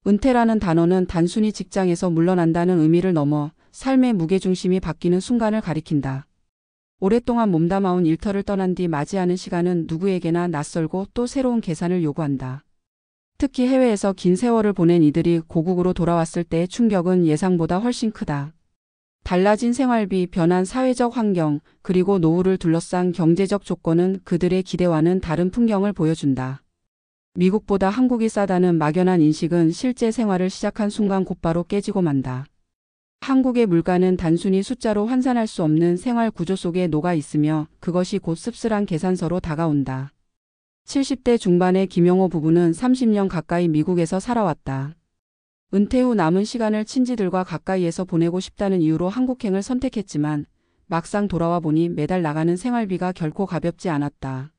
은퇴라는 단어는 단순히 직장에서 물러난다는 의미를 넘어 삶의 무게중심이 바뀌는 순간을 가리킨다. 오랫동안 몸담아온 일터를 떠난 뒤 맞이하는 시간은 누구에게나 낯설고 또 새로운 계산을 요구한다. 특히 해외에서 긴 세월을 보낸 이들이 고국으로 돌아왔을 때의 충격은 예상보다 훨씬 크다. 달라진 생활비, 변한 사회적 환경, 그리고 노후를 둘러싼 경제적 조건은 그들의 기대와는 다른 풍경을 보여준다. 미국보다 한국이 싸다는 막연한 인식은 실제 생활을 시작한 순간 곧바로 깨지고 만다. 한국의 물가는 단순히 숫자로 환산할 수 없는 생활 구조 속에 녹아 있으며 그것이 곧 씁쓸한 계산서로 다가온다. 70대 중반의 김영호 부부는 30년 가까이 미국에서 살아왔다. 은퇴 후 남은 시간을 친지들과 가까이에서 보내고 싶다는 이유로 한국행을 선택했지만 막상 돌아와 보니 매달 나가는 생활비가 결코 가볍지 않았다.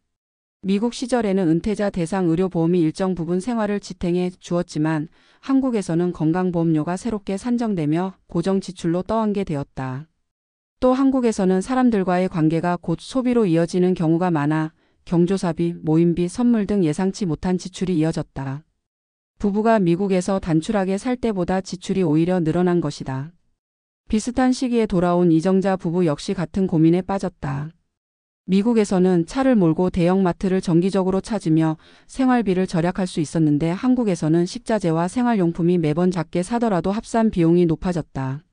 미국 시절에는 은퇴자 대상 의료보험이 일정 부분 생활을 지탱해 주었지만 한국에서는 건강보험료가 새롭게 산정되며 고정 지출로 떠안게 되었다. 또 한국에서는 사람들과의 관계가 곧 소비로 이어지는 경우가 많아 경조사비, 모임비, 선물 등 예상치 못한 지출이 이어졌다. 부부가 미국에서 단출하게 살 때보다 지출이 오히려 늘어난 것이다. 비슷한 시기에 돌아온 이정자 부부 역시 같은 고민에 빠졌다. 미국에서는 차를 몰고 대형마트를 정기적으로 찾으며 생활비를 절약할 수 있었는데 한국에서는 식자재와 생활용품이 매번 작게 사더라도 합산 비용이 높아졌다.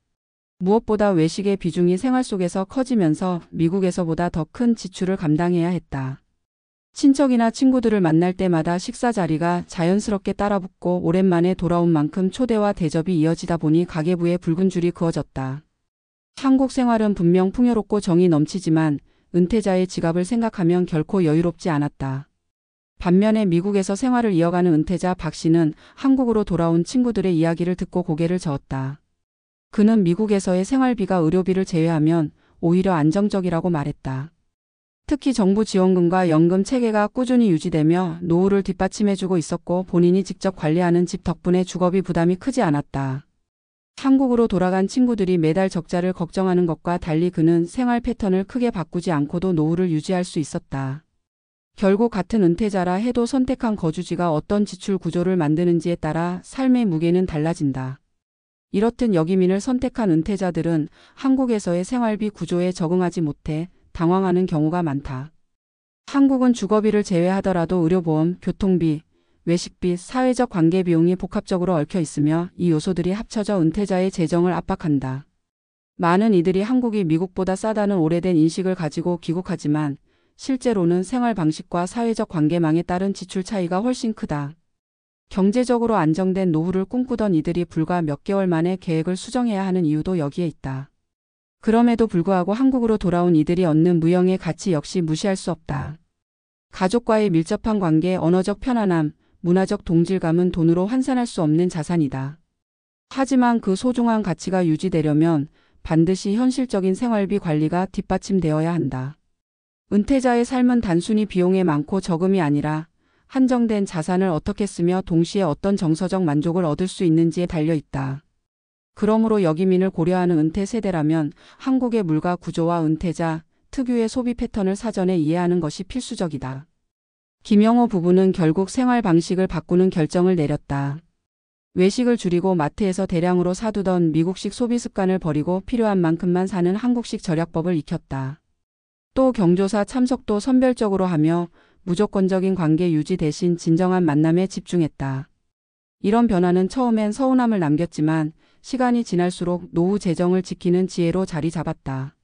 무엇보다 외식의 비중이 생활 속에서 커지면서 미국에서보다 더 큰 지출을 감당해야 했다. 친척이나 친구들을 만날 때마다 식사 자리가 자연스럽게 따라붙고 오랜만에 돌아온 만큼 초대와 대접이 이어지다 보니 가계부에 붉은 줄이 그어졌다. 한국 생활은 분명 풍요롭고 정이 넘치지만 은퇴자의 지갑을 생각하면 결코 여유롭지 않았다. 반면에 미국에서 생활을 이어가는 은퇴자 박 씨는 한국으로 돌아온 친구들의 이야기를 듣고 고개를 저었다. 그는 미국에서의 생활비가 의료비를 제외하면 오히려 안정적이라고 말했다. 특히 정부 지원금과 연금 체계가 꾸준히 유지되며 노후를 뒷받침해주고 있었고 본인이 직접 관리하는 집 덕분에 주거비 부담이 크지 않았다. 한국으로 돌아간 친구들이 매달 적자를 걱정하는 것과 달리 그는 생활 패턴을 크게 바꾸지 않고도 노후를 유지할 수 있었다. 결국 같은 은퇴자라 해도 선택한 거주지가 어떤 지출 구조를 만드는지에 따라 삶의 무게는 달라진다. 이렇듯 여기민을 선택한 은퇴자들은 한국에서의 생활비 구조에 적응하지 못해 당황하는 경우가 많다. 한국은 주거비를 제외하더라도 의료보험, 교통비, 외식비, 사회적 관계 비용이 복합적으로 얽혀 있으며 이 요소들이 합쳐져 은퇴자의 재정을 압박한다. 많은 이들이 한국이 미국보다 싸다는 오래된 인식을 가지고 귀국하지만 실제로는 생활 방식과 사회적 관계망에 따른 지출 차이가 훨씬 크다. 경제적으로 안정된 노후를 꿈꾸던 이들이 불과 몇 개월 만에 계획을 수정해야 하는 이유도 여기에 있다. 그럼에도 불구하고 한국으로 돌아온 이들이 얻는 무형의 가치 역시 무시할 수 없다. 가족과의 밀접한 관계, 언어적 편안함, 문화적 동질감은 돈으로 환산할 수 없는 자산이다. 하지만 그 소중한 가치가 유지되려면 반드시 현실적인 생활비 관리가 뒷받침되어야 한다. 은퇴자의 삶은 단순히 비용의 많고 적음이 아니라 한정된 자산을 어떻게 쓰며 동시에 어떤 정서적 만족을 얻을 수 있는지에 달려 있다. 그러므로 여기민을 고려하는 은퇴 세대라면 한국의 물가 구조와 은퇴자 특유의 소비 패턴을 사전에 이해하는 것이 필수적이다. 김영호 부부는 결국 생활 방식을 바꾸는 결정을 내렸다. 외식을 줄이고 마트에서 대량으로 사두던 미국식 소비 습관을 버리고 필요한 만큼만 사는 한국식 절약법을 익혔다. 또 경조사 참석도 선별적으로 하며 무조건적인 관계 유지 대신 진정한 만남에 집중했다. 이런 변화는 처음엔 서운함을 남겼지만 시간이 지날수록 노후 재정을 지키는 지혜로 자리 잡았다.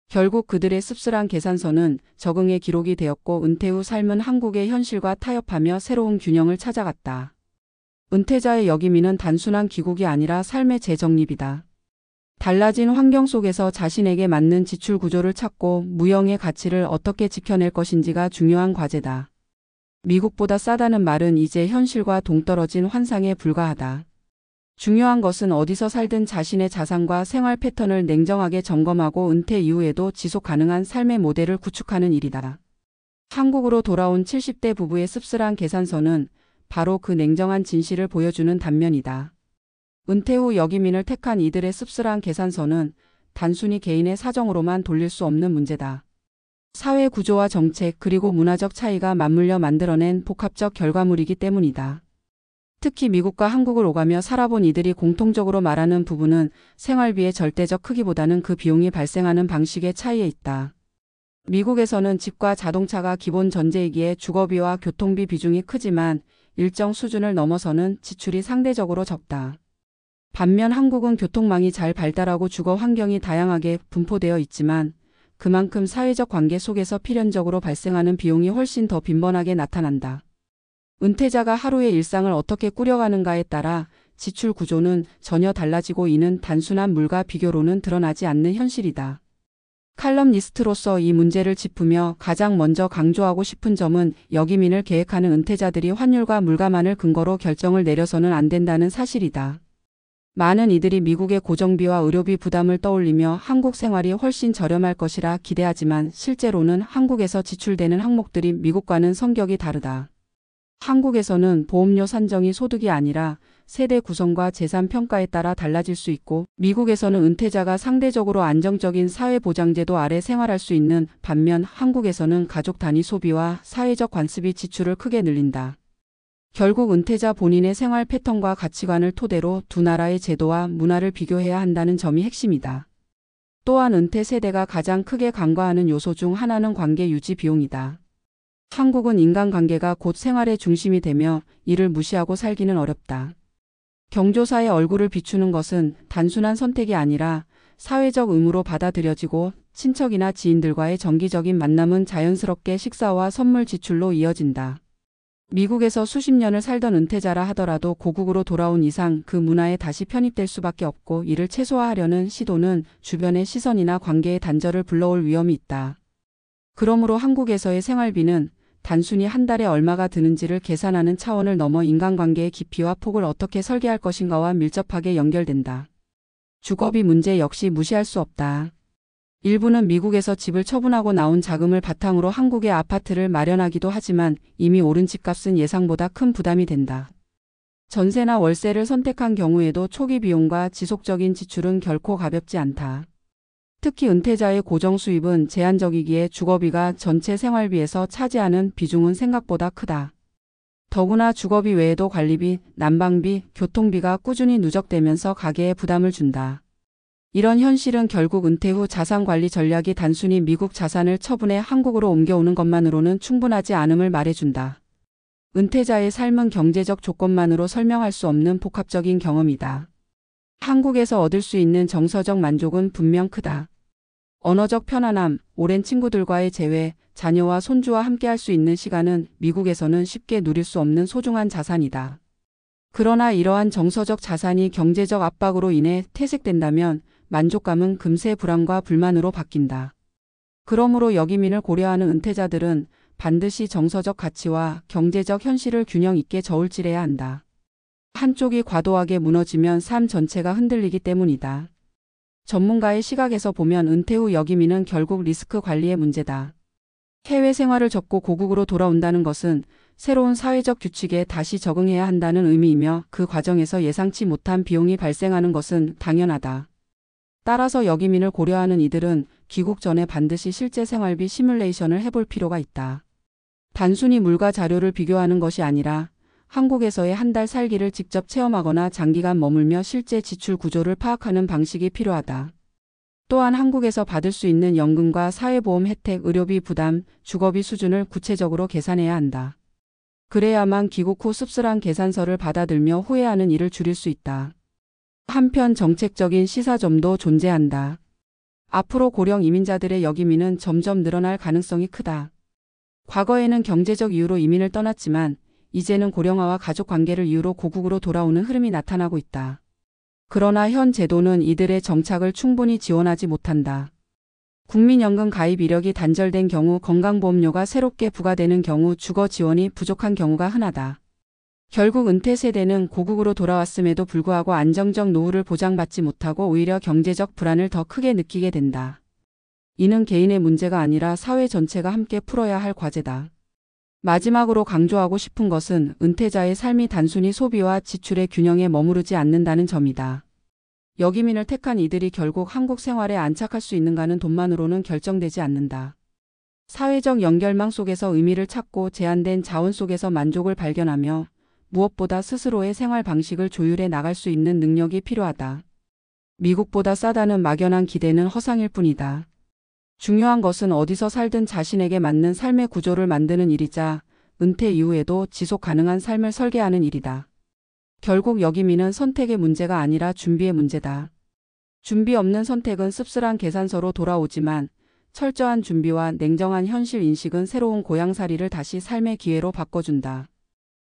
결국 그들의 씁쓸한 계산서는 적응의 기록이 되었고 은퇴 후 삶은 한국의 현실과 타협하며 새로운 균형을 찾아갔다. 은퇴자의 여기민은 단순한 귀국이 아니라 삶의 재정립이다. 달라진 환경 속에서 자신에게 맞는 지출 구조를 찾고 무형의 가치를 어떻게 지켜낼 것인지가 중요한 과제다. 미국보다 싸다는 말은 이제 현실과 동떨어진 환상에 불과하다. 중요한 것은 어디서 살든 자신의 자산과 생활 패턴을 냉정하게 점검하고 은퇴 이후에도 지속 가능한 삶의 모델을 구축하는 일이다. 한국으로 돌아온 70대 부부의 씁쓸한 계산서는 바로 그 냉정한 진실을 보여주는 단면이다. 은퇴 후 여기민을 택한 이들의 씁쓸한 계산서는 단순히 개인의 사정으로만 돌릴 수 없는 문제다. 사회 구조와 정책 그리고 문화적 차이가 맞물려 만들어낸 복합적 결과물이기 때문이다. 특히 미국과 한국을 오가며 살아본 이들이 공통적으로 말하는 부분은 생활비의 절대적 크기보다는 그 비용이 발생하는 방식의 차이에 있다. 미국에서는 집과 자동차가 기본 전제이기에 주거비와 교통비 비중이 크지만 일정 수준을 넘어서는 지출이 상대적으로 적다. 반면 한국은 교통망이 잘 발달하고 주거 환경이 다양하게 분포되어 있지만 그만큼 사회적 관계 속에서 필연적으로 발생하는 비용이 훨씬 더 빈번하게 나타난다. 은퇴자가 하루의 일상을 어떻게 꾸려가는가에 따라 지출 구조는 전혀 달라지고 이는 단순한 물가 비교로는 드러나지 않는 현실이다. 칼럼니스트로서 이 문제를 짚으며 가장 먼저 강조하고 싶은 점은 역이민을 계획하는 은퇴자들이 환율과 물가만을 근거로 결정을 내려서는 안 된다는 사실이다. 많은 이들이 미국의 고정비와 의료비 부담을 떠올리며 한국 생활이 훨씬 저렴할 것이라 기대하지만 실제로는 한국에서 지출되는 항목들이 미국과는 성격이 다르다. 한국에서는 보험료 산정이 소득이 아니라 세대 구성과 재산 평가에 따라 달라질 수 있고 미국에서는 은퇴자가 상대적으로 안정적인 사회보장제도 아래 생활할 수 있는 반면 한국에서는 가족 단위 소비와 사회적 관습이 지출을 크게 늘린다. 결국 은퇴자 본인의 생활 패턴과 가치관을 토대로 두 나라의 제도와 문화를 비교해야 한다는 점이 핵심이다. 또한 은퇴 세대가 가장 크게 간과하는 요소 중 하나는 관계 유지 비용이다. 한국은 인간관계가 곧 생활의 중심이 되며 이를 무시하고 살기는 어렵다. 경조사의 얼굴을 비추는 것은 단순한 선택이 아니라 사회적 의무로 받아들여지고 친척이나 지인들과의 정기적인 만남은 자연스럽게 식사와 선물 지출로 이어진다. 미국에서 수십 년을 살던 은퇴자라 하더라도 고국으로 돌아온 이상 그 문화에 다시 편입될 수밖에 없고 이를 최소화하려는 시도는 주변의 시선이나 관계의 단절을 불러올 위험이 있다. 그러므로 한국에서의 생활비는 단순히 한 달에 얼마가 드는지를 계산하는 차원을 넘어 인간관계의 깊이와 폭을 어떻게 설계할 것인가와 밀접하게 연결된다. 주거비 문제 역시 무시할 수 없다. 일부는 미국에서 집을 처분하고 나온 자금을 바탕으로 한국의 아파트를 마련하기도 하지만 이미 오른 집값은 예상보다 큰 부담이 된다. 전세나 월세를 선택한 경우에도 초기 비용과 지속적인 지출은 결코 가볍지 않다. 특히 은퇴자의 고정 수입은 제한적이기에 주거비가 전체 생활비에서 차지하는 비중은 생각보다 크다. 더구나 주거비 외에도 관리비, 난방비, 교통비가 꾸준히 누적되면서 가계에 부담을 준다. 이런 현실은 결국 은퇴 후 자산관리 전략이 단순히 미국 자산을 처분해 한국으로 옮겨오는 것만으로는 충분하지 않음을 말해준다. 은퇴자의 삶은 경제적 조건만으로 설명할 수 없는 복합적인 경험이다. 한국에서 얻을 수 있는 정서적 만족은 분명 크다. 언어적 편안함, 오랜 친구들과의 재회, 자녀와 손주와 함께할 수 있는 시간은 미국에서는 쉽게 누릴 수 없는 소중한 자산이다. 그러나 이러한 정서적 자산이 경제적 압박으로 인해 퇴색된다면 만족감은 금세 불안과 불만으로 바뀐다. 그러므로 역이민을 고려하는 은퇴자들은 반드시 정서적 가치와 경제적 현실을 균형 있게 저울질해야 한다. 한쪽이 과도하게 무너지면 삶 전체가 흔들리기 때문이다. 전문가의 시각에서 보면 은퇴 후 역이민은 결국 리스크 관리의 문제다. 해외 생활을 접고 고국으로 돌아온다는 것은 새로운 사회적 규칙에 다시 적응해야 한다는 의미이며 그 과정에서 예상치 못한 비용이 발생하는 것은 당연하다. 따라서 역이민을 고려하는 이들은 귀국 전에 반드시 실제 생활비 시뮬레이션을 해볼 필요가 있다. 단순히 물가 자료를 비교하는 것이 아니라 한국에서의 한 달 살기를 직접 체험하거나 장기간 머물며 실제 지출 구조를 파악하는 방식이 필요하다. 또한 한국에서 받을 수 있는 연금과 사회보험 혜택, 의료비 부담, 주거비 수준을 구체적으로 계산해야 한다. 그래야만 귀국 후 씁쓸한 계산서를 받아들며 후회하는 일을 줄일 수 있다. 한편 정책적인 시사점도 존재한다. 앞으로 고령 이민자들의 역이민은 점점 늘어날 가능성이 크다. 과거에는 경제적 이유로 이민을 떠났지만 이제는 고령화와 가족 관계를 이유로 고국으로 돌아오는 흐름이 나타나고 있다. 그러나 현 제도는 이들의 정착을 충분히 지원하지 못한다. 국민연금 가입 이력이 단절된 경우, 건강보험료가 새롭게 부과되는 경우, 주거 지원이 부족한 경우가 흔하다. 결국 은퇴 세대는 고국으로 돌아왔음에도 불구하고 안정적 노후를 보장받지 못하고 오히려 경제적 불안을 더 크게 느끼게 된다. 이는 개인의 문제가 아니라 사회 전체가 함께 풀어야 할 과제다. 마지막으로 강조하고 싶은 것은 은퇴자의 삶이 단순히 소비와 지출의 균형에 머무르지 않는다는 점이다. 역이민을 택한 이들이 결국 한국 생활에 안착할 수 있는가는 돈만으로는 결정되지 않는다. 사회적 연결망 속에서 의미를 찾고 제한된 자원 속에서 만족을 발견하며 무엇보다 스스로의 생활 방식을 조율해 나갈 수 있는 능력이 필요하다. 미국보다 싸다는 막연한 기대는 허상일 뿐이다. 중요한 것은 어디서 살든 자신에게 맞는 삶의 구조를 만드는 일이자 은퇴 이후에도 지속 가능한 삶을 설계하는 일이다. 결국 여기미는 선택의 문제가 아니라 준비의 문제다. 준비 없는 선택은 씁쓸한 계산서로 돌아오지만 철저한 준비와 냉정한 현실 인식은 새로운 고향살이를 다시 삶의 기회로 바꿔준다.